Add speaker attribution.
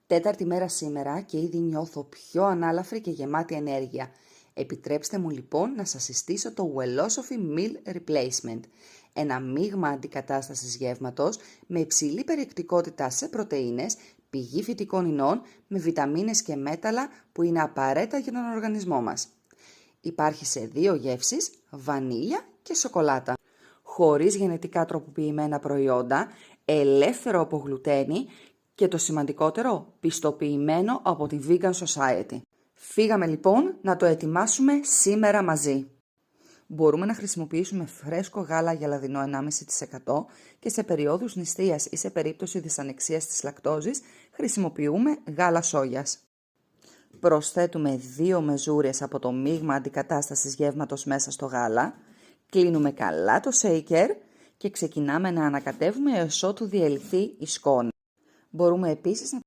Speaker 1: Τέταρτη μέρα σήμερα και ήδη νιώθω πιο ανάλαφρη και γεμάτη ενέργεια. Επιτρέψτε μου λοιπόν να σας συστήσω το Wellosophy Meal Replacement. Ένα μείγμα αντικατάστασης γεύματος με υψηλή περιεκτικότητα σε πρωτεΐνες, πηγή φυτικών ινών με βιταμίνες και μέταλλα που είναι απαραίτητα για τον οργανισμό μας. Υπάρχει σε 2 γεύσεις, βανίλια και σοκολάτα. Χωρίς γενετικά τροποποιημένα προϊόντα, ελεύθερο από γλουτένη και το σημαντικότερο, πιστοποιημένο από τη Vegan Society. Φύγαμε λοιπόν να το ετοιμάσουμε σήμερα μαζί. Μπορούμε να χρησιμοποιήσουμε φρέσκο γάλα γυαλαδινό 1,5% και σε περιόδους νηστείας ή σε περίπτωση δυσανεξίας της λακτόζης χρησιμοποιούμε γάλα σόγιας. Προσθέτουμε 2 μεζούρες από το μείγμα αντικατάστασης γεύματος μέσα στο γάλα, κλείνουμε καλά το shaker και ξεκινάμε να ανακατεύουμε έως ότου διελυθεί η σκόνη. Μπορούμε επίσης να